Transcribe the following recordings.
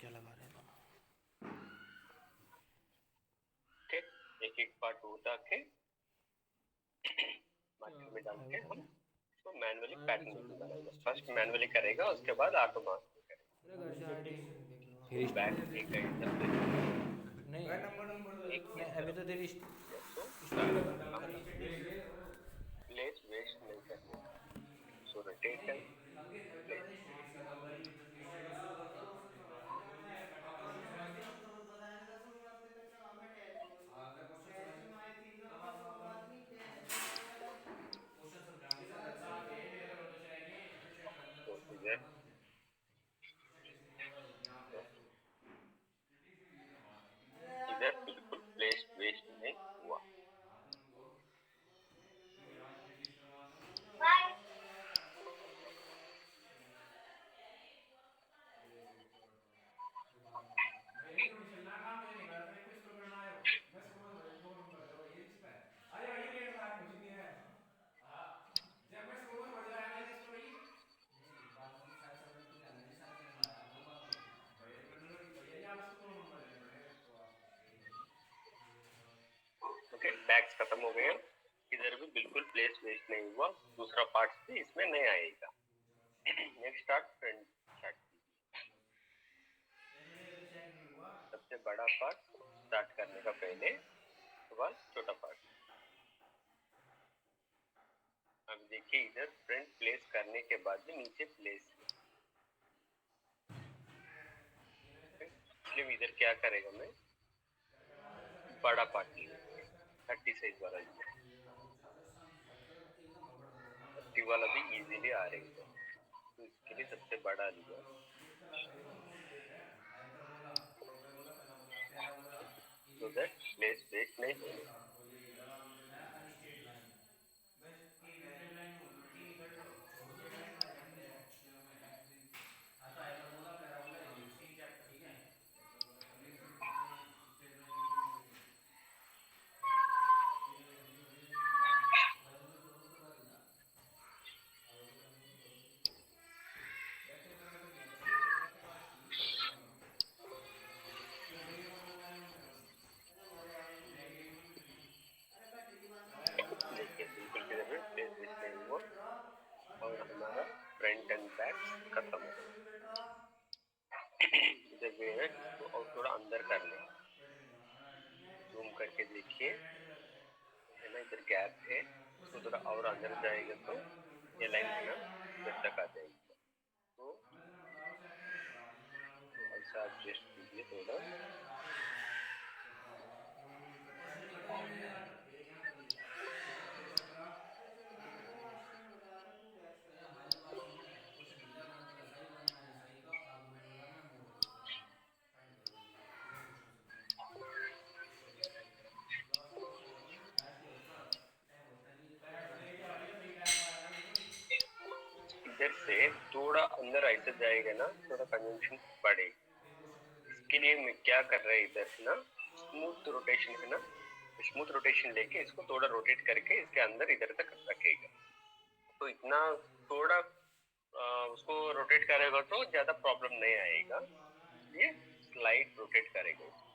क्या लगा रहे हो? ठीक, एक एक पार्ट उठा के क्या मार्कर में डाल है के बता हम दे। इसको मैनुअली आईडी पैटर्न छोड़ नहीं दो भाई, बनाएगा। स्टेटस फर्स्ट पे मैनुअली डालना करेगा, वीडियो उसके वीडियो बाद बनाना। ऑटो मार्क में करेगा। मेरे घर से आईडी तो तेरी बैक देगा इधर पे नहीं नंबर नंबर दो एक ही नहीं, अभी तो तरफ तेरी या सो स्टोरी हम खत्म। प्लेस वेस्ट नहीं करने का। So rotate and place. Question समझाऊंगी सर साथ है मेरे घर तो शायद नहीं अभी चेक कर मैं तो क्वेश्चन इधर समझाऊंगा मुझे स्टैटिस्टिक्स निकालना देती यहाँ पे तो इसको स्टैटिस्टिक्स ये तो बात है कि इधर बिल्कुल प्लेस वेस्ट नहीं हुआ। बात है उनको क्योंकि आज प्रैक्टिस करवाता हूँ भाई नहीं रोटी चलना काम मुझे नहीं पता तुम्हें क्विज करना आयो मैं समझ भाई 2 नंबर दो ये किस पे अरे भाई ये लेट लाख मुझे दिया है हाँ जब मैं स्कूल में पढ़ जाया था इस पे भाई नहीं बात मतलब सारे सब्जेक्ट तू कहना जी सारे करना आया वो बात होती भैया करने लगी भैया ये आप इसको 2 नंबर देने पड़ेंगे तो आप ओके, बैक्स खत्म हो गए। इधर भी बिल्कुल प्लेस वेस्ट नहीं हुआ। दूसरा पार्ट भी इसमें नहीं आएगा। नेक्स्ट स्टार्ट फ्रंट स्टार्ट कीजिए। चेक नहीं हुआ सबसे बड़ा पार्ट स्टार्ट करने का पहले उसके बाद छोटा पार्ट। अब देखिए इधर फ्रंट प्लेस करने के बाद भी नीचे प्लेस है। इसलिए इधर क्या करेगा, मैं बड़ा पार्ट लिया 30 साइज वाला लिया। 30 वाला भी इजीली आ रही है, तो इसके लिए सबसे बड़ा लिया। हाइपरबोला हाइपरबोला पैराबोला पैराबोला ये भी सो दैट प्लेस वेस्ट नहीं ये होने। था और ये इधर वाला देता है अनस्ट्रेट लाइन बस तीन स्ट्रेट लाइन हो तीन इधर तो छोड़ दो लाइन में जाएंगे हाँ तो हाइपरबोला पैराबोला ये देखो सेम चैप्टर ठीक है लेकिन फिर स्ट्रेट लाइन की फिर नहीं भाई वो तो करो तो बारी ना अब तो करने तो करो लेक्चर करने तो गया बस ये लेक्चर पास की क्यों डिग्री को ऑनलाइन में मैं डिग्री को भी डिग्री देखिए बिल्कुल किधर में प्लेस वेस्ट नहीं हुआ और हमारा फ्रंट एंड बैक खत्म हो गया। इधर भी है, इसको और थोड़ा अंदर कर ले। जूम करके देखिए, है ना, इधर गैप है, इसको थोड़ा और अंदर जाएगा तो ये लाइन है ना इधर तक आ जाएगी। तो ऐसा एडजस्ट कीजिए थोड़ा। हमारी बात सुन ले क्वेश्चन मिल जाएगा one plus i one minus i का आर्गुमेंट लगाना है मोड उसका करना है फाइंड करो जल्दी इधर क्वेश्चन समझा लास्ट क्वेश्चन है लास्ट है उसका टाइम होता नहीं इधर से थोड़ा अंदर ऐसे जाएगा ना, थोड़ा कन्वेंशन बढ़ेगी। इसके लिए मैं क्या कर रहा है, इधर है ना स्मूथ रोटेशन है ना, स्मूथ रोटेशन लेके इसको थोड़ा रोटेट करके इसके अंदर इधर तक रखेगा। तो इतना थोड़ा उसको रोटेट करेगा तो ज्यादा प्रॉब्लम नहीं आएगा, इसलिए स्लाइड रोटेट करेगा इसको।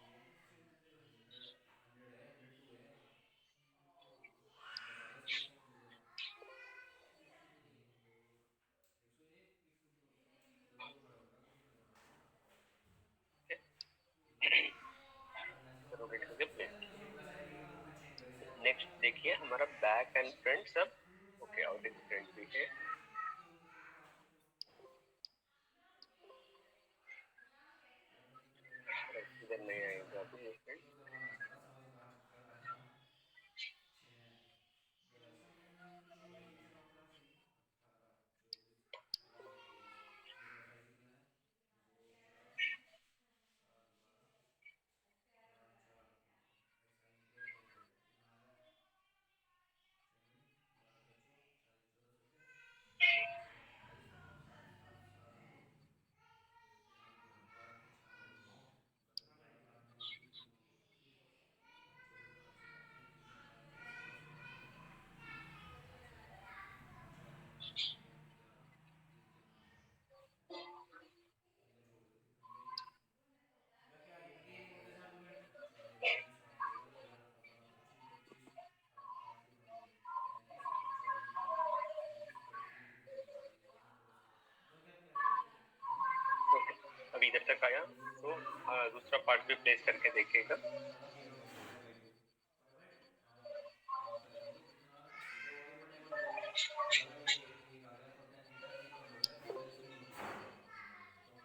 रोटेट करके प्लेस। नेक्स्ट देखिए हमारा बैक एंड फ्रंट सब ओके, और देखो फ्रंट भी है। इधर नहीं आएगा अभी ये फ्रंट। तक आया तो दूसरा पार्ट भी प्लेस करके देखिएगा। एक आ गया cot tan थीटा ये कब होता है जब वैल्यू नहीं होती है तो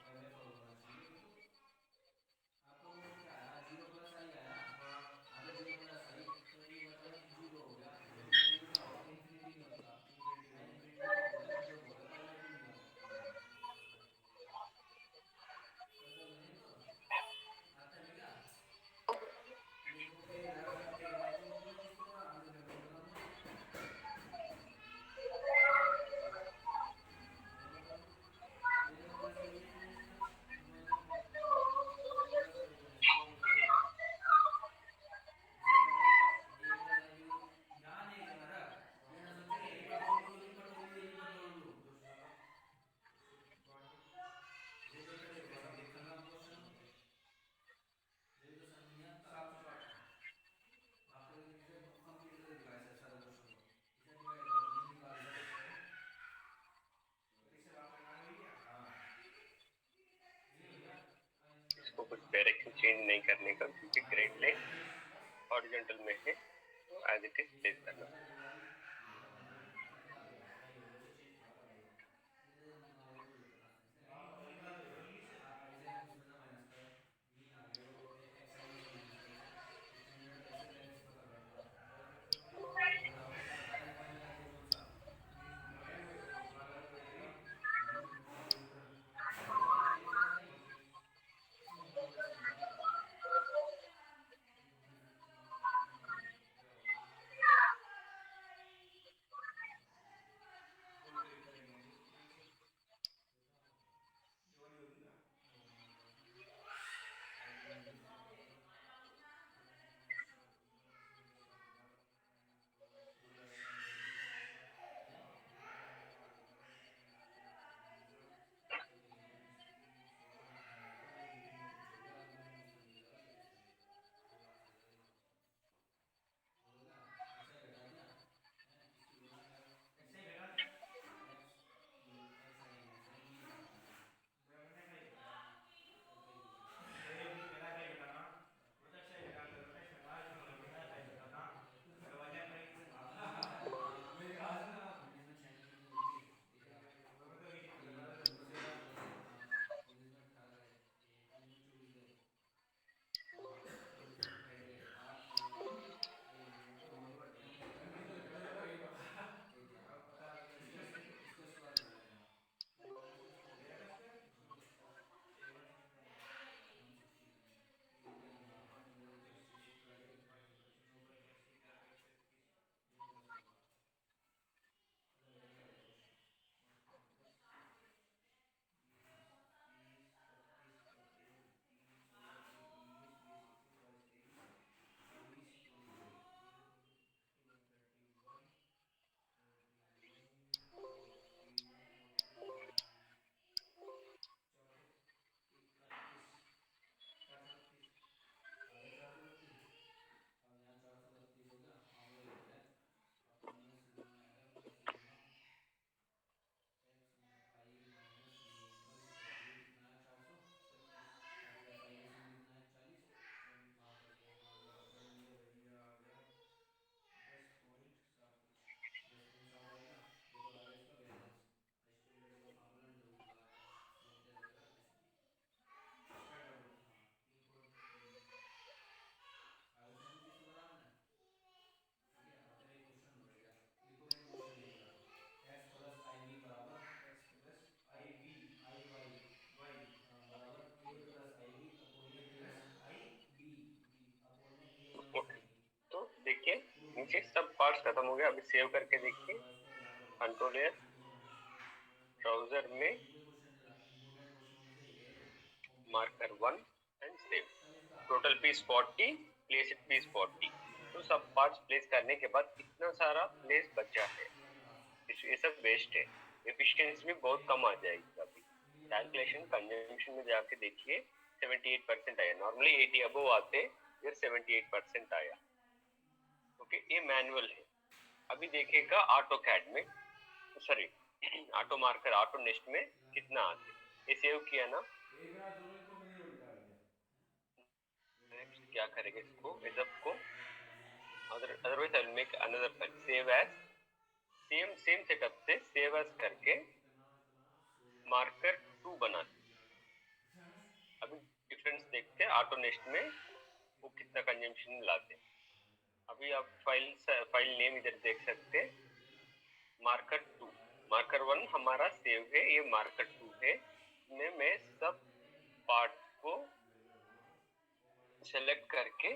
पहले सॉल्व करना चाहिए मेरे को। आपका क्वेश्चन क्या आया 0 प्लस आई आया। हाँ अगर 0 प्लस आई तो ये मतलब 0 हो गया तो 0 क्या होता है इन्फिनिटी नहीं होता। इन्फिनिटी कब होता है जब होता है तब वैल्यू नहीं आता है। पता नहीं तो आता है क्या मेरे को फिर यार सकते हैं मैं तो क्यों इसको आराम से करके बता दूं मैं बता दूं मेरे को प्लस आई है इसका दोनों में प्लस कर दो इसको हो जाएगा इसे पता है ए प्लस आई बी ध्यान है जरा ये ना सोचो यही बदल दो यही बदल दो यही बदल दो ये देख रहे हो आप देखना आप क्वेश्चन ये तो समझ साफ सपाट आपको लेकिन इसे कंप्लीट करके दिखाया है सारे क्वेश्चन को इसे डिवाइड कर दो निकाल दो और इसे बात करना है क्या हां ये हो गया इसको कुछ डायरेक्शन चेंज नहीं करने का क्योंकि ग्रेड लेंथ हॉरिजॉन्टल में है तो एज इट इज प्लेस करना। अब यहाँ 432 हो गया अब वही हो गया अपन सिग्मा एफ का sigma x i minus B inverse equal to कितना है 436 और प्लस आई का सम कितना है 40 हाँ तो ये आ गया अपन ये भैया आ गया 10.7 10.7 आ गया ये तो आ गया इसका बैलेंस स्टैंडर्ड का फार्मूला डब्ल्यू आर एस लेते रहेगा एस डी स्टैंडर्ड हाँ 3.3 आगे से कुछ इसको बराबर ना ठीक है अब तेरा एक क्वेश्चन हो गया लिखो मैंने क्वेश्चन लिख दिया x प्लस आई बी बराबर x plus i b i y y बराबर a plus i b upon में plus i b b upon में a minus okay i b तो देखिए प्रूफ हो नीचे गया सब पार्ट्स खत्म हो गया। अभी सेव करके देखिए इसको बराबर कर दो कंट्रोल एयर ब्राउजर में ये कोई क्वेश्चन चला इंपॉर्टेंट क्वेश्चनों में से एक है मार्कर 1 एंड सेव। चल इसका total piece 40 place it piece 40। तो सब पार्ट्स प्लेस करने के बाद कितना सारा प्लेस बचा है ये सब वेस्ट है। एफिशिएंसी भी बहुत कम आ जाएगी। अभी कैलकुलेशन कंजम्पशन में जाके देखिए 78% आया। नॉर्मली 80 अबव आते फिर 78% आया। ओके ये मैनुअल है। अभी देखिएगा ऑटो कैड में sorry auto marker auto nest में कितना आते। ये सेव किया ना क्या करेंगे इसको एजअप को otherwise I will make another file save as same setup से save as करके मार्कर 2 बना अभी डिफरेंस देखते हैं ऑटोनेस्ट में वो कितना कंजम्पशन लाते हैं अभी आप फाइल नेम इधर देख सकते हैं मार्कर 2 मार्कर 1 हमारा सेव है ये मार्कर 2 है इसमें मैं सब पार्ट को सेलेक्ट करके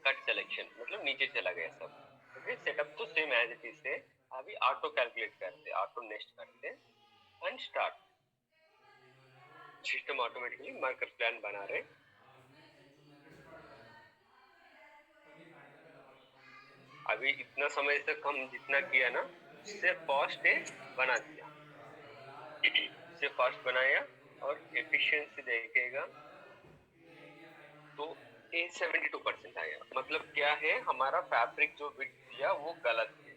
कट सिलेक्शन मतलब नीचे चला गया सब ओके सेटअप तो सेम एज इट इज है अभी ऑटो कैलकुलेट करते ऑटो नेक्स्ट करते and start system automatically marker plan बना रहे अभी इतना समय तक हम जितना किया ना उससे फास्ट है बना दिया इससे फास्ट बनाया और एफिशिएंसी देखेगा तो ये 72% आया मतलब क्या है हमारा फैब्रिक जो विड्थ दिया वो गलत है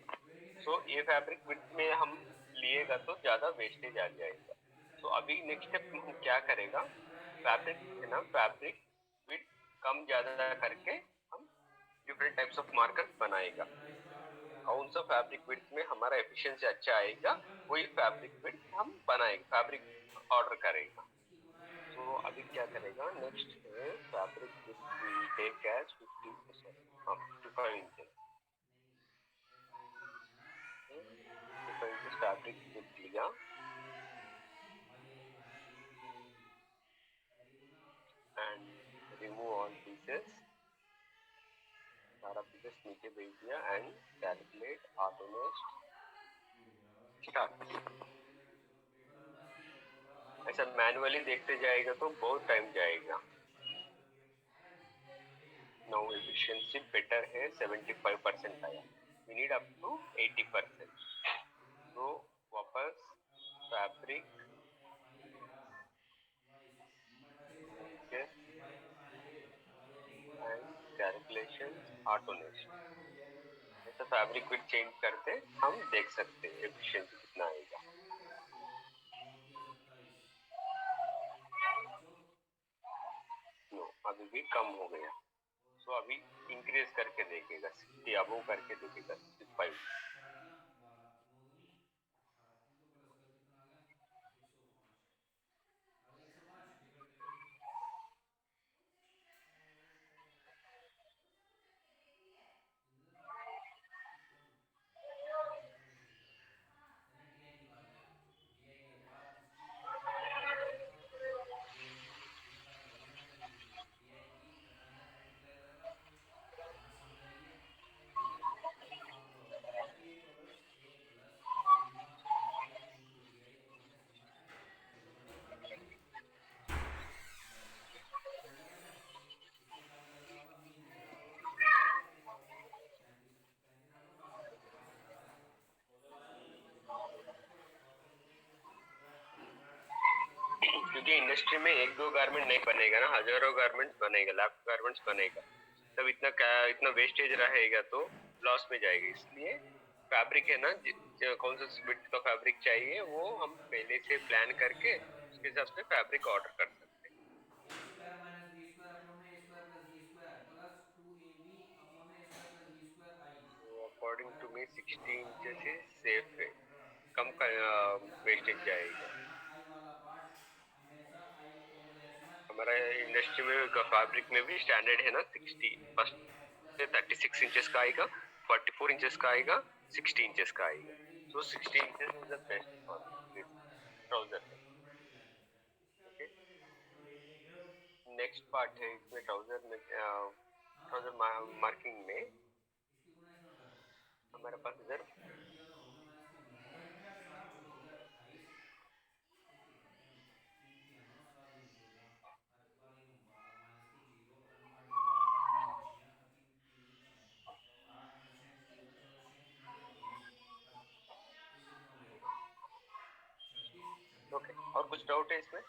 सो ये फैब्रिक विड्थ में हम लिएगा तो ज्यादा वेस्टेज आ जाएगा तो अभी नेक्स्ट स्टेप हम क्या करेगा फैब्रिक है ना फैब्रिक विड्थ कम ज्यादा करके हम डिफरेंट टाइप्स ऑफ मार्कर बनाएगा कौन सा फैब्रिक विड्थ में हमारा एफिशिएंसी अच्छा आएगा वही फैब्रिक विड्थ हम बनाएंगे फैब्रिक ऑर्डर करेगा तो अभी क्या करेगा नेक्स्ट है fabric width will take as 50 हाँ 55 इंचेस 55 इंचेस फैब्रिक विड्थ लिया एंड रिमूव ऑल पीसेस सारा पीसेस नीचे भेज दिया एंड कैलकुलेट ऑटोनेस्ट स्टार्ट ऐसा मैनुअली देखते जाएगा तो बहुत टाइम जाएगा now efficiency better है 75% आया we need up to 80% तो वापस फैब्रिक एंड कैलकुलेशंस ऑटोनेस्ट ऐसा फैब्रिक विड्थ चेंज करते हम देख सकते हैं एफिशिएंसी कितना आएगा नो अभी भी कम हो गया सो अभी इंक्रीज करके देखेगा 60 अबव करके देखेगा 65 क्योंकि इंडस्ट्री में एक दो गारमेंट नहीं बनेगा ना हजारों गारमेंट्स बनेगा लाखों गारमेंट्स बनेगा तब इतना वेस्टेज रहेगा तो लॉस में जाएगा इसलिए फैब्रिक है ना कौन सा विड्थ का फैब्रिक चाहिए वो हम पहले से प्लान करके उसके हिसाब से फैब्रिक ऑर्डर कर सकते हैं A square minus B square upon में A square plus B square plus 2ab upon में A square plus B square आई तो अकॉर्डिंग टू मी 60 इंचेस ही सेफ है कम इसका मतलब वेस्टेज ध्यान से जाएगा समझना आई वाला पार्ट हमेशा आई कॉम्प्लेक्स में हमारा ए इंडस्ट्री में माइनस फैब्रिक में भी स्टैंडर्ड है ना बी 60 फर्स्ट इक्वलेंटली एक्स प्लस से वाई 36 आई इंचेस का आएगा 44 आई इंचेस की का वैल्यू आएगा इसी को 60 इंचेस का आएगा इक्विवेलेंटली तो लिखा जाता 60 है एक्स इंचेस की इज वैल्यू द ज्यादा बेस्ट लिखा फॉर जाती है हमेशा दिस माइनस आ जाता है ट्राउजर और यूनिट मल्टीप्लाई करते हैं ओके नेक्स्ट पार्ट है इसमें ट्राउजर में हाँ ट्राउजर ये मार्किंग में इसकी गुणा इसमें करो तीन हमारे दूनी पास इधर किया तो हो गया माइनस तीन दूनी हो गया सात चौक हो गया 28 इसकी करते हैं 3 3 9 7 दूनी 14 और 12 9 12 माइनस की 0 और 8 दूनी 8 3 दूनी 6 और 3 3 दूनी 6 8 और 6 14 14 6 3 हो गया 20 और ये कितना हो गया 36 36 ओके का और मतलब कुछ डाउट है इसमें 36 का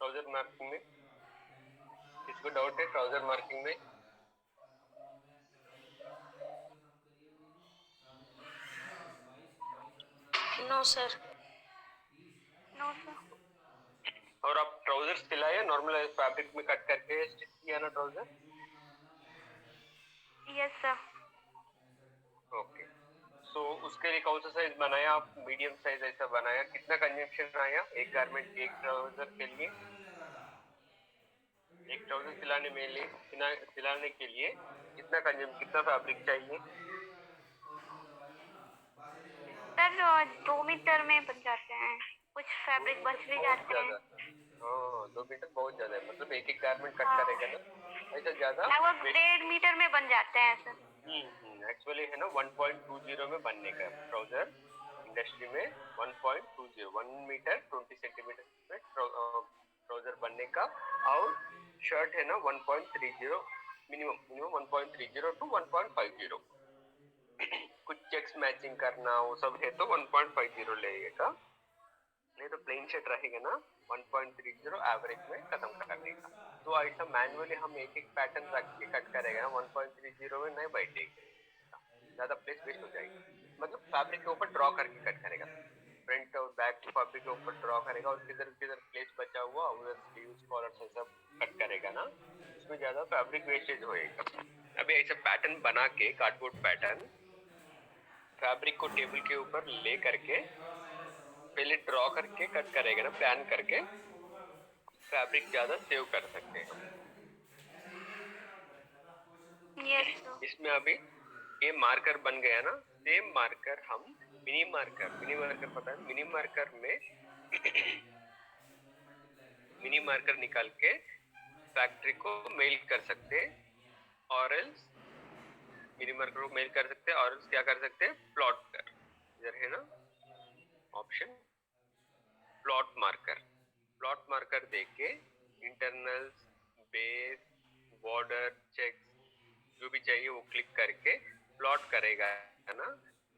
ट्राउजर मार्किंग में 33 में कितना आ गया किसी को डाउट है ट्राउजर मार्किंग में 72 आ गया और अपॉन में 5 को कितना सम करिए इसको सम करिए और तीनों 7 10 15 22 22 और 15 कितना नो होगा सर 30 नो सर 30 और 25 और आप ट्राउजर ट्राउजर सिलाया नॉर्मल फैब्रिक में कट करके स्टिच किया ना ट्राउजर? Yes sir. ओके, सो उसके लिए कौन सा साइज बनाया आप? मीडियम साइज ऐसा बनाया। कितना कंजम्पशन आया एक गारमेंट एक ट्राउजर के लिए? एक ट्राउजर सिलाने के लिए कितना फैब्रिक चाहिए? सर 2 मीटर में बन जाते हैं, कुछ फैब्रिक बच भी बहुत जाते हैं। ज्यादा। हाँ, 2 मीटर बहुत ज्यादा है, मतलब एक गारमेंट कट हाँ, करेगा ना, ऐसा ज्यादा लगभग वेस्ट। 1.5 मीटर में बन जाते हैं सर। एक्चुअली है ना 1.20 में बनने का ट्राउजर इंडस्ट्री में। 1.20 1 मीटर 20 सेंटीमीटर में ट्राउजर बनने का। और शर्ट है ना 1.30, मिनिमम 1.30 टू 1.50। कुछ चेक्स मैचिंग करना वो सब है तो 1.50 लगेगा, नहीं तो प्लेन शर्ट रहेगा ना 1.30 एवरेज में खत्म करने का। तो ऐसा मैनुअली हम एक एक पैटर्न रख के कट करेगा ना 1.30 में नहीं बैठेगा, ज्यादा प्लेस वेस्ट हो जाएगा। मतलब फैब्रिक के ऊपर ड्रॉ करके कट करेगा, फ्रंट और बैक फैब्रिक के ऊपर ड्रॉ करेगा और किधर किधर प्लेस बचा हुआ उधर स्लीव्स कॉलर से सब कट करेगा ना, उसमें ज्यादा फैब्रिक वेस्टेज होएगा। अभी ऐसा पैटर्न बना के कार्डबोर्ड पैटर्न फैब्रिक को टेबल के ऊपर ले करके पहले ड्रॉ करके कट करेगा ना, प्लान करके फैब्रिक ज्यादा सेव कर सकते हैं हम। Yes sir. इसमें अभी ये मार्कर बन गया ना, सेम मार्कर हम मिनी मार्कर पता है, मिनी मार्कर में मिनी मार्कर निकाल के फैक्ट्री को मेल कर सकते हैं, और एल्स मिनी मार्कर को मेल कर सकते हैं, और एल्स क्या कर सकते हैं, प्लॉट कर, इधर है ना ऑप्शन प्लॉट मार्कर देके इंटरनल्स, बेस, बॉर्डर, चेक्स जो भी चाहिए वो क्लिक करके प्लॉट करेगा है ना।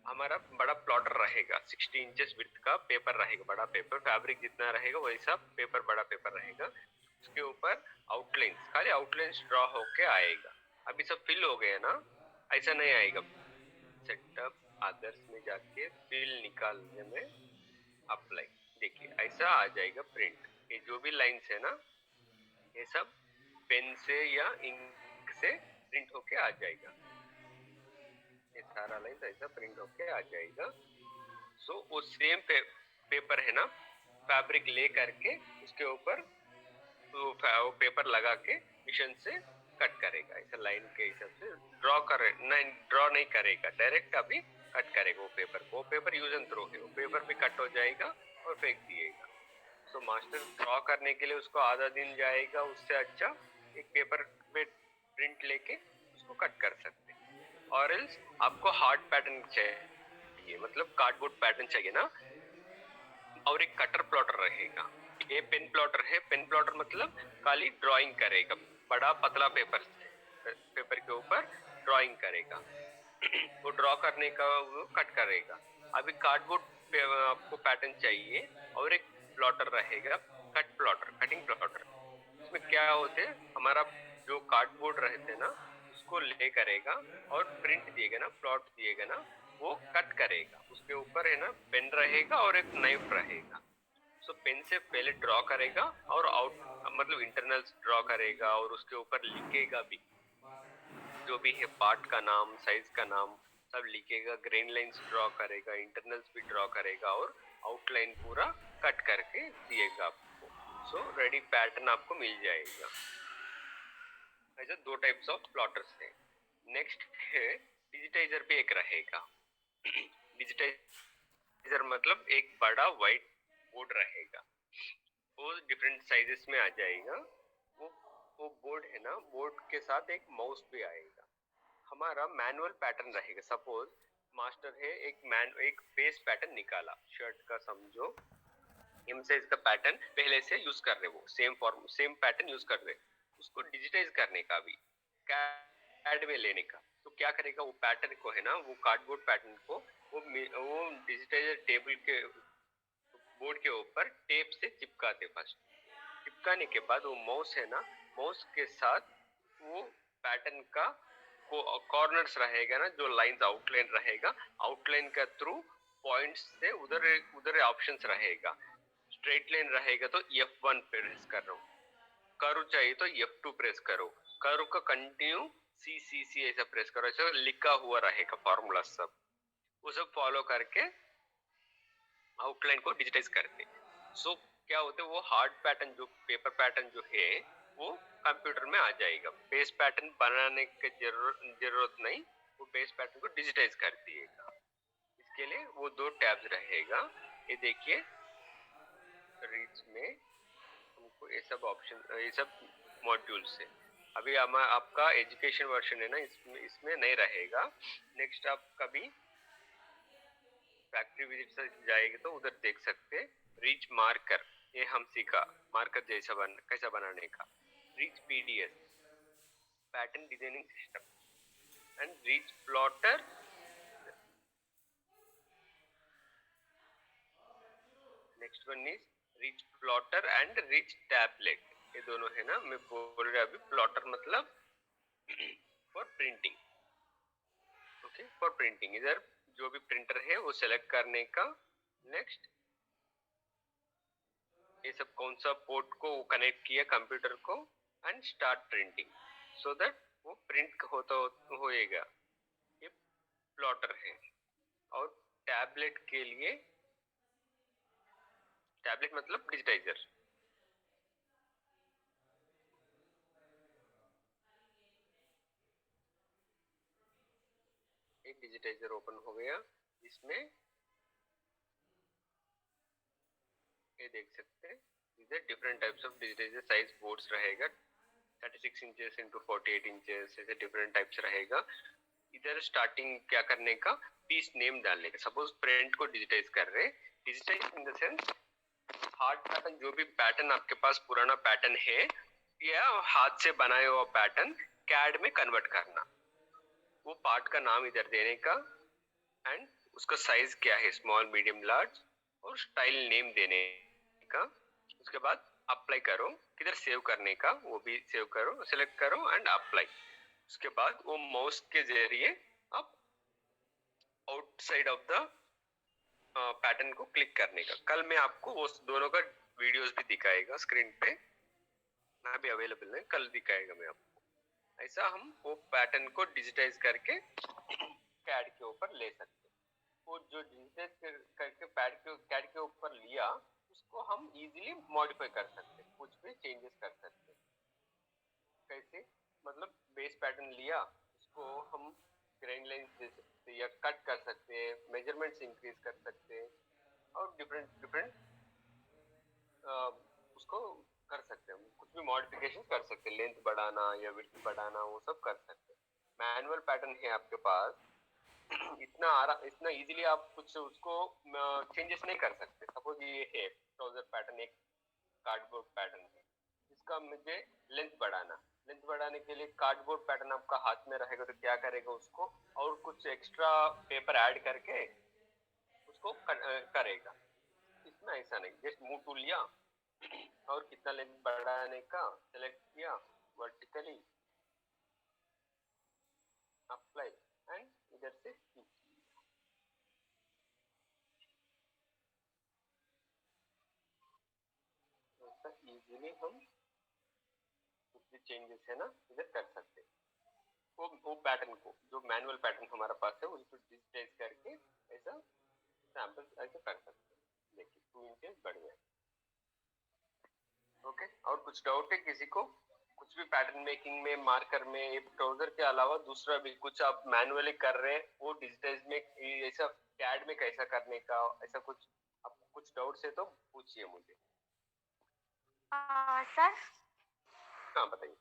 हमारा बड़ा प्लॉटर रहेगा, 60 इंचेस विड्थ का पेपर रहेगा, बड़ा पेपर, फैब्रिक जितना रहेगा वैसा पेपर, बड़ा पेपर रहेगा। उसके ऊपर आउटलाइंस, खाली आउटलाइंस ड्रॉ होके आएगा। अभी सब फिल हो गया ना, ऐसा नहीं आएगा। सेटअप अदर्स में जाके फिल निकालने में अप्लाई, देखिए ऐसा आ जाएगा प्रिंट। ये जो भी लाइंस है ना ये सब पेन से या इंक से प्रिंट होके आ जाएगा, ये सारा लाइन ऐसा प्रिंट होके आ जाएगा। सो वो सेम पेपर है ना, फैब्रिक ले करके उसके ऊपर वो पेपर लगा के मिशन से कट करेगा, ऐसा लाइन के हिसाब से ड्रॉ नहीं करेगा, डायरेक्ट अभी कट करेगा वो पेपर को। वो पेपर यूज एंड थ्रो है, वो पेपर भी कट हो जाएगा और फेंक दिएगा। सो मास्टर ड्रॉ करने के लिए उसको आधा दिन जाएगा, उससे अच्छा एक पेपर पे प्रिंट लेके उसको कट कर सकते हैं। और एल्स आपको हार्ड पैटर्न चाहिए, मतलब कार्डबोर्ड पैटर्न चाहिए ना, और एक कटर प्लॉटर रहेगा। ये पेन प्लॉटर है, पेन प्लॉटर मतलब खाली ड्राइंग करेगा, बड़ा पतला पेपर के ऊपर ड्राइंग करेगा। वो ड्रॉ करने का वो कट करेगा। अभी कार्डबोर्ड पे आपको पैटर्न चाहिए और एक प्लॉटर रहेगा, कटिंग प्लॉटर। इसमें क्या होते हैं, हमारा जो कार्डबोर्ड रहते हैं ना उसको ले करेगा और प्रिंट दिएगा ना, प्लॉट दिएगा ना, वो कट करेगा। उसके ऊपर है ना पेन रहेगा और एक नाइफ रहेगा। सो पेन से पहले ड्रॉ करेगा और आउट मतलब इंटरनल्स ड्रॉ करेगा और उसके ऊपर लिखेगा भी, जो भी है पार्ट का नाम, साइज का नाम सब लिखेगा, ग्रेन लाइंस ड्रॉ करेगा, इंटरनल्स भी ड्रॉ करेगा और आउटलाइन पूरा कट करके दिएगा आपको। सो रेडी पैटर्न आपको मिल जाएगा। ऐसे दो टाइप्स ऑफ प्लॉटर्स हैं। नेक्स्ट है डिजिटाइजर भी एक रहेगा। डिजिटाइजर मतलब एक बड़ा व्हाइट बोर्ड रहेगा, वो डिफरेंट साइजेस में आ जाएगा। वो बोर्ड है ना, बोर्ड के साथ एक माउस भी आएगा। हमारा मैनुअल पैटर्न रहेगा। सपोज मास्टर है एक बेस पैटर्न निकाला शर्ट का, समझो एम साइज का पैटर्न पहले से यूज कर रहे, वो सेम पैटर्न यूज कर रहे, उसको डिजिटाइज करने का भी कैड में लेने का। तो क्या करेगा, वो पैटर्न को है ना, वो कार्डबोर्ड पैटर्न को वो डिजिटाइजर टेबल के बोर्ड के ऊपर टेप से चिपकाते। फर्स्ट चिपकाने के बाद वो माउस है ना, माउस के साथ वो पैटर्न का कॉर्नर्स रहेगा ना, जो लाइंस आउटलाइन रहेगा, आउटलाइन का थ्रू पॉइंट्स से उधर ऑप्शंस रहेगा, स्ट्रेट लाइन रहेगा तो F1 प्रेस कर रहा हूँ, कर्व चाहिए तो F2 प्रेस करो, कर्व का कंटिन्यू CCC ऐसा प्रेस करो, ऐसा लिखा हुआ रहेगा फॉर्मूला सब, वो सब फॉलो करके आउटलाइन को डिजिटाइज करते। सो क्या होता है, वो हार्ड पैटर्न जो पेपर पैटर्न जो है वो कंप्यूटर में आ जाएगा, बेस पैटर्न बनाने की जरूरत नहीं, वो बेस पैटर्न को डिजिटाइज कर दिएगा। इसके लिए वो दो टैब्स रहेगा, ये देखिए रीच में हमको ये सब ऑप्शन, ये सब मॉड्यूल्स है। अभी आपका एजुकेशन वर्जन है ना, इसमें नहीं रहेगा। नेक्स्ट आप कभी फैक्ट्री विजिट से जाएंगे तो उधर देख सकते, रीच मार्कर, ये हम सीखा मार्कर जैसा कैसा बनाने का, reach PDS pattern designing system and reach plotter, next one is reach plotter and reach tablet, ये दोनों है ना। मैं बोल रहा अभी प्लॉटर मतलब for printing, okay, for printing, इधर जो भी प्रिंटर है वो सेलेक्ट करने का। नेक्स्ट ये सब कौन सा पोर्ट को कनेक्ट किया कंप्यूटर को, and start printing, so that वो प्रिंट होएगा, ये प्लॉटर है। और टैबलेट के लिए, टैबलेट मतलब डिजिटाइजर, एक डिजिटाइजर ओपन हो गया, इसमें ये देख सकते हैं, इधर different types of digitiser size boards रहेगा, 36 इंचेस इंटू 48 इंचेस, ऐसे डिफरेंट टाइप्स रहेगा। इधर स्टार्टिंग क्या करने का, पीस नेम डालने का। सपोज प्रिंट को डिजिटाइज कर रहे, digitise in the sense hard pattern, जो भी पैटर्न आपके पास पुराना पैटर्न है या हाथ से बनाया हुआ पैटर्न कैड में कन्वर्ट करना, वो पार्ट का नाम इधर देने का, एंड उसका साइज क्या है, स्मॉल मीडियम लार्ज, और स्टाइल नेम देने का। उसके बाद अप्लाई करो, किधर सेव करने का वो भी सेव करो, सिलेक्ट करो एंड अप्लाई। उसके बाद वो माउस के जरिए आप आउटसाइड ऑफ द पैटर्न को क्लिक करने का। कल मैं आपको वो दोनों का वीडियोस भी दिखाएगा स्क्रीन पे, ना भी अवेलेबल है, कल दिखाएगा मैं आपको। ऐसा हम वो पैटर्न को डिजिटाइज करके कैड के ऊपर ले सकते हैं। वो जो डिजिटाइज करके कैड के ऊपर लिया, उसको हम इजीली मॉडिफाई कर सकते हैं, कुछ भी चेंजेस कर सकते हैं। कैसे, मतलब बेस पैटर्न लिया, उसको हम ग्राइंड लाइन दे सकते हैं या कट कर सकते हैं, मेजरमेंट्स इंक्रीज कर सकते हैं, और डिफरेंट डिफरेंट उसको कर सकते हैं, कुछ भी मॉडिफिकेशन कर सकते हैं, लेंथ बढ़ाना या विड्थ बढ़ाना, वो सब कर सकते हैं। मैनुअल पैटर्न है आपके पास, इतना इजीली आप कुछ उसको चेंजेस नहीं कर सकते। सपोज ये है ट्राउजर पैटर्न, एक कार्डबोर्ड पैटर्न है, इसका मुझे लेंथ बढ़ाने के लिए कार्डबोर्ड पैटर्न आपका हाथ में रहेगा तो क्या करेगा, उसको और कुछ एक्स्ट्रा पेपर ऐड करके उसको करेगा। इसमें ऐसा नहीं, जस्ट मूव टूल लिया और कितना लेंथ बढ़ाने का सेलेक्ट किया, वर्टिकली अप्लाई, एंड इधर से इजीली हम कुछ भी चेंजेस है ना इधर कर सकते हैं। वो पैटर्न को, जो मैनुअल पैटर्न हमारा पास है, उसको डिजिटाइज करके ऐसा सैंपल ऐसे कर सकते हैं। देखिए 2 इंचेस बढ़ गया। ओके, और कुछ डाउट है किसी को? कुछ भी पैटर्न मेकिंग में, मार्कर में, ट्राउजर के अलावा दूसरा भी कुछ आप मैनुअली कर रहे हैं, वो डिजिटाइज में ऐसा कैड में कैसा करने का, ऐसा कुछ आपको कुछ डाउट्स है तो पूछिए मुझे। सर, हाँ बताइए।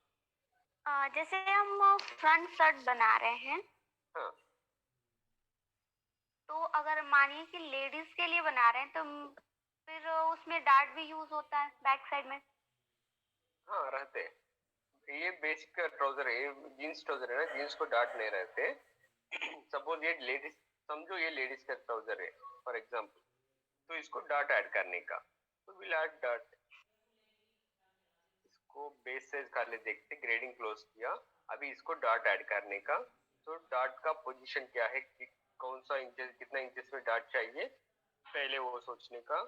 जैसे हम फ्रंट शर्ट बना रहे हैं, हाँ, तो अगर मानिए कि लेडीज के लिए बना रहे हैं तो फिर उसमें डार्ट भी यूज होता है बैक साइड में। हाँ रहते हैं, ये बेसिक ट्राउजर है, जीन्स ट्राउजर है ना, जीन्स को डार्ट नहीं रहते। सपोज ये लेडीज, समझो ये लेडीज का ट्राउजर है फॉर एग्जांपल, तो इसको डार्ट ऐड करने का, तो विल ऐड डार्ट। इसको बेस साइज खाली देखते, ग्रेडिंग क्लोज किया, अभी इसको डार्ट ऐड करने का। तो डार्ट का पोजीशन क्या है कि कौन सा इंचेस, कितना इंचेस में डार्ट चाहिए, पहले वो सोचने का।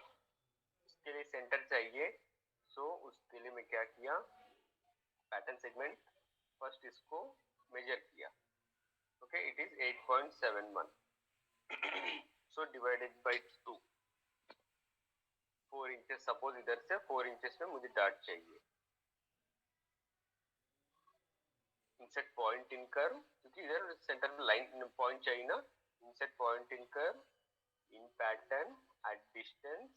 उसके लिए सेंटर चाहिए, सो उसके लिए मैं क्या किया, पैटर्न सेगमेंट फर्स्ट इसको मेजर किया, okay, it is 8.71, so divided by 2, 4 inches, suppose इधर से 4 इंचेस में मुझे डार्ट चाहिए, इंसर्ट पॉइंट इन कर्व, क्योंकि इधर सेंटर में लाइन पॉइंट चाहिए ना, insert point in curve in pattern at distance,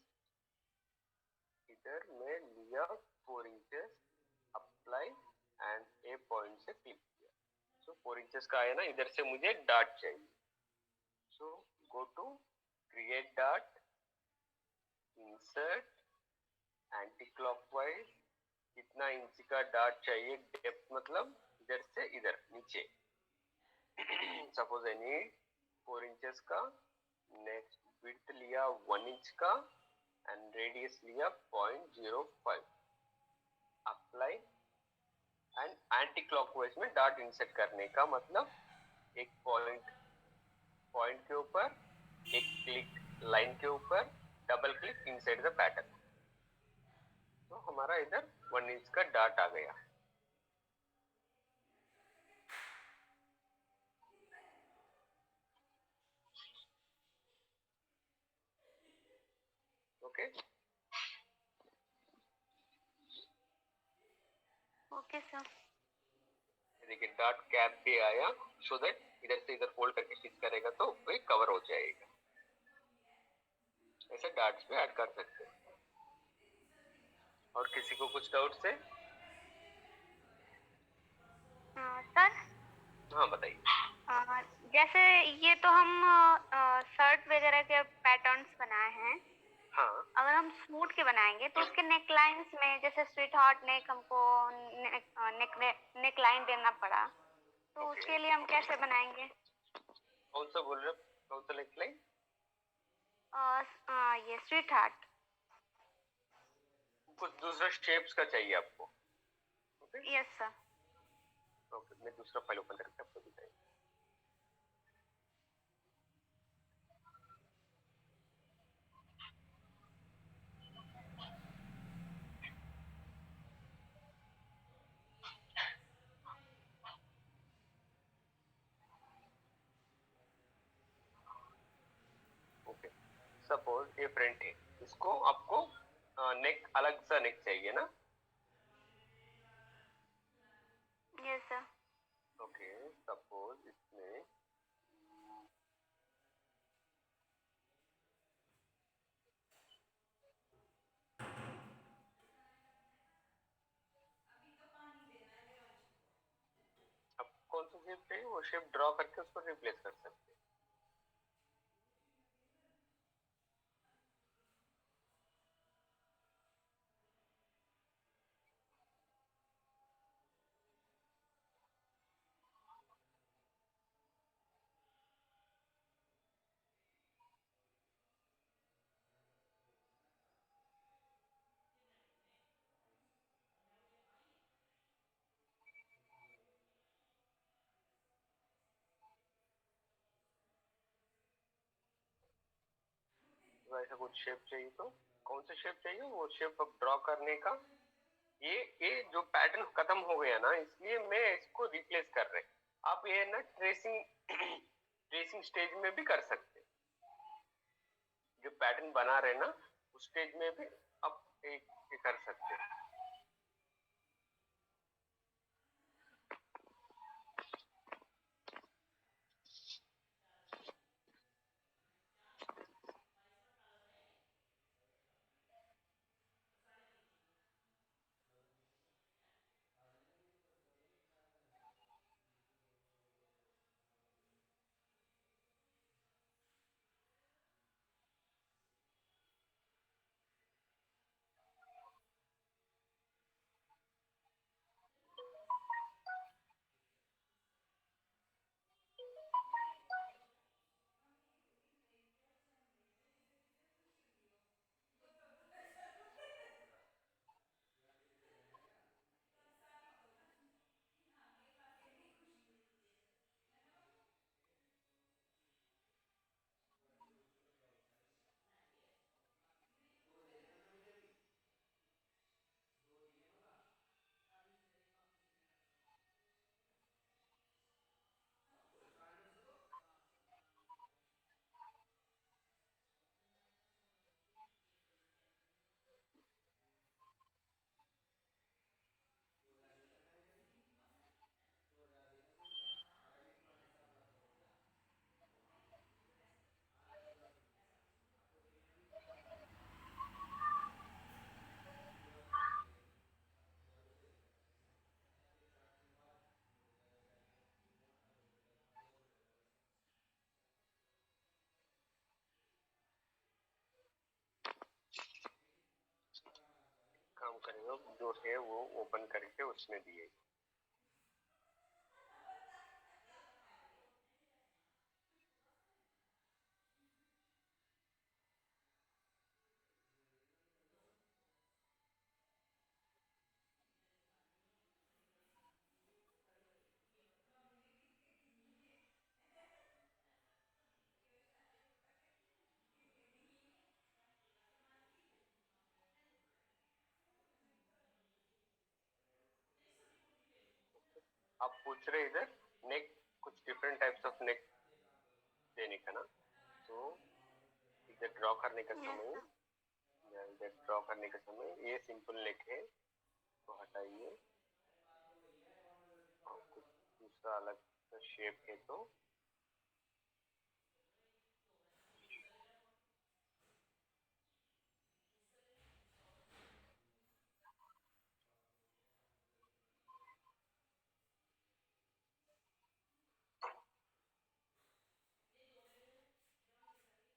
इधर मैं लिया 4 inches, apply and A point से क्लिक किया, सो 4 इंचेस का आया ना, इधर से मुझे डार्ट चाहिए, so go to create dart, insert anti clockwise, कितना इंच का डार्ट चाहिए, डेप्थ मतलब इधर से इधर नीचे, सपोज आई नीड 4 इंचेस का, नेक्स्ट विड्थ लिया 1 इंच का एंड रेडियस लिया 0.05, अप्लाई एंड एंटी क्लॉकवाइज में डार्ट इंसर्ट करने का मतलब एक पॉइंट के ऊपर, एक क्लिक लाइन के ऊपर, double click inside the pattern, तो हमारा इधर 1 इंच का डार्ट आ गया। Okay, okay sir. देखिए डार्ट कैप भी आया, सो दैट इधर से इधर फोल्ड करके स्टिच करेगा तो वो कवर हो जाएगा, ऐसे डार्ट्स भी ऐड कर सकते हैं। और किसी को कुछ डाउट्स है? सर हाँ बताइए। जैसे ये तो हम शर्ट वगैरह के पैटर्न्स बनाए हैं, हाँ, अगर हम सूट के बनाएंगे तो उसके नेक लाइंस में जैसे स्वीट हार्ट नेक हमको नेक लाइन देना पड़ा, तो Okay. उसके लिए हम कैसे बनाएंगे? कौन सा बोल रहे हो, कौन सा नेक लाइन? ये स्वीट हार्ट। कुछ दूसरा शेप्स का चाहिए आपको? Okay, yes sir. ओके, मैं दूसरा फाइल ओपन करके आपको दिखाएंगे। ओके, सपोज ये फ्रंट है, इसको आपको नेक अलग सा नेक चाहिए ना? Yes sir. ओके, सपोज इसमें आप कौन सा शेप चाहिए, वो शेप ड्रॉ करके उसको रिप्लेस कर सकते हैं। तो ऐसा कुछ शेप चाहिए तो कौन सा शेप चाहिए, वो शेप अब ड्रॉ करने का, ये जो पैटर्न खत्म हो गया ना, इसलिए मैं इसको रिप्लेस कर रहे। आप ये ना ट्रेसिंग ट्रेसिंग स्टेज में भी कर सकते, जो पैटर्न बना रहे ना उस स्टेज में भी आप एक कर सकते हैं। जो है वो ओपन करके उसमें दिए। आप पूछ रहे इधर नेक, कुछ डिफरेंट टाइप्स ऑफ नेक देने का ना, तो इधर ड्रॉ करने का समय, इधर ड्रॉ करने का समय ये सिंपल नेक है तो हटाइए, और कुछ दूसरा अलग शेप है तो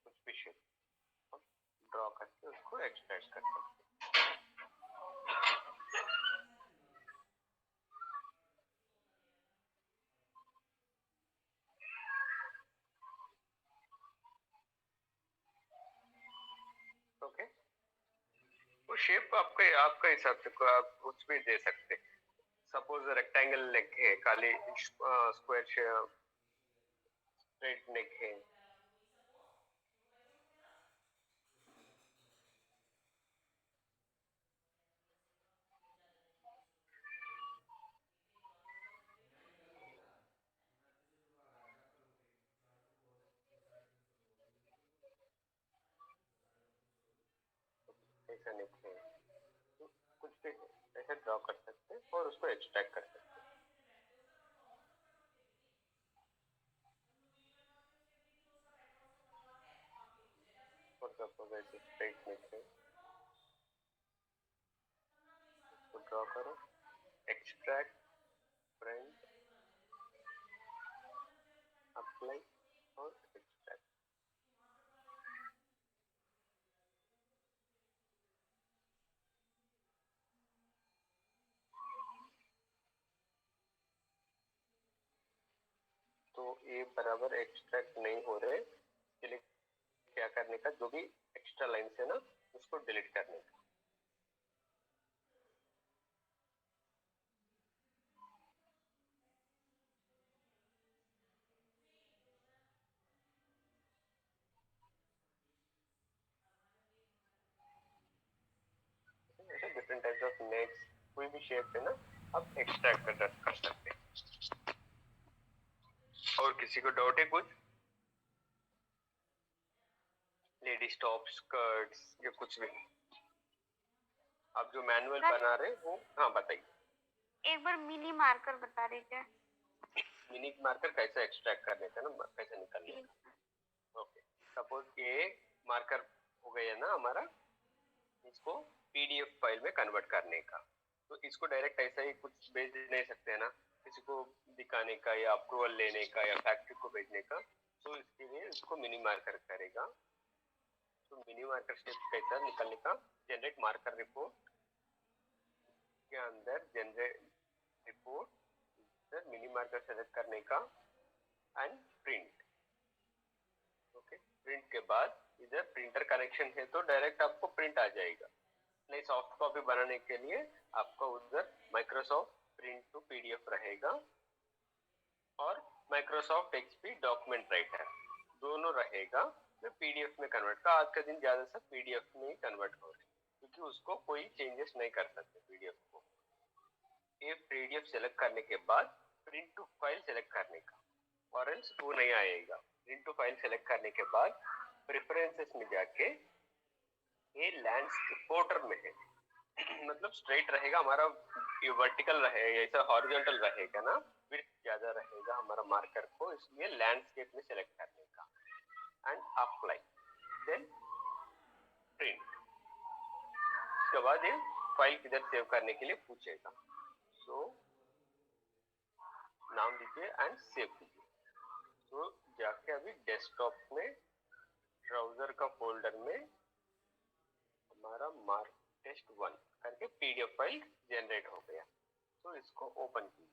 कुछ भी शेप ड्रॉ करके उसको एक्सट्रैक्ट कर सकते हैं। ओके, वो शेप आपका हिसाब से आप कुछ भी दे सकते हैं। सपोज रेक्टेंगल नेक है, खाली स्क्वायर शेप स्ट्रेट नेक है, ऐसा नेक है तो कुछ भी ऐसे ड्रॉ कर सकते हैं और उसको एक्सट्रैक्ट कर सकते हैं। फॉर सपोज ऐसे स्ट्रेट नेक है, उसको ड्रॉ करो, एक्सट्रैक्ट, फ्रंट, अप्लाई और एक्सट्रैक्ट। तो ये बराबर एक्सट्रैक्ट नहीं हो रहे, इसके लिए क्या करने का, जो भी एक्स्ट्रा लाइन्स है ना उसको डिलीट करने का। ऐसे डिफरेंट टाइप्स ऑफ नेक्स, कोई भी शेप है ना आप एक्सट्रैक्ट कर सकते हैं। और किसी को डाउट है कुछ, लेडीज टॉप, स्कर्ट्स या कुछ भी आप जो मैनुअल बना रहे हो? हाँ बताइए। एक बार मिनी मार्कर बता दीजिए। मिनी मार्कर कैसे एक्सट्रैक्ट करने का ना, कैसे निकालने का। ओके, सपोज ये मार्कर हो गया ना हमारा, इसको पीडीएफ फाइल में कन्वर्ट करने का, तो इसको डायरेक्ट ऐसा ही कुछ भेज नहीं सकते हैं ना, किसी को दिखाने का या अप्रूवल लेने का या फैक्ट्री को भेजने का, तो इसके लिए इसको मिनी मार्कर करेगा। तो मिनी मार्कर स्टेप कैसा निकालने का, जनरेट मार्कर रिपोर्ट के अंदर जनरेट रिपोर्ट, इधर मिनी मार्कर सेलेक्ट करने का एंड प्रिंट। ओके, प्रिंट के बाद इधर प्रिंटर कनेक्शन है तो डायरेक्ट आपको प्रिंट आ जाएगा। नहीं, सॉफ्ट कॉपी बनाने के लिए आपका उधर माइक्रोसॉफ्ट प्रिंट टू पीडीएफ रहेगा और माइक्रोसॉफ्ट एक्सपी डॉक्यूमेंट राइटर दोनों रहेगा। मैं पीडीएफ में कन्वर्ट का आज का दिन ज्यादा से पीडीएफ में ही कन्वर्ट हो रहे, क्योंकि उसको कोई चेंजेस नहीं कर सकते पीडीएफ को। ये पीडीएफ सेलेक्ट करने के बाद प्रिंट टू फाइल सेलेक्ट करने का, और एल्स वो नहीं आएगा। प्रिंट टू फाइल सेलेक्ट करने के बाद प्रेफरेंसेस में जाके ये लैंडस्केप पोर्टर में है मतलब स्ट्रेट रहेगा हमारा, ये वर्टिकल रहेगा, ऐसा हॉरिजॉन्टल रहेगा ना, विड्थ ज्यादा रहेगा हमारा मार्कर को, इसलिए लैंडस्केप में सेलेक्ट करने का एंड अप्लाई, देन प्रिंट। उसके बाद ये फाइल किधर सेव करने के लिए पूछेगा, सो नाम दीजिए एंड सेव कीजिए। तो जाके अभी डेस्कटॉप में ब्राउजर का फोल्डर में हमारा मार्क टेस्ट 1 करके PDF फाइल जनरेट हो गया। तो इसको ओपन कीजिए।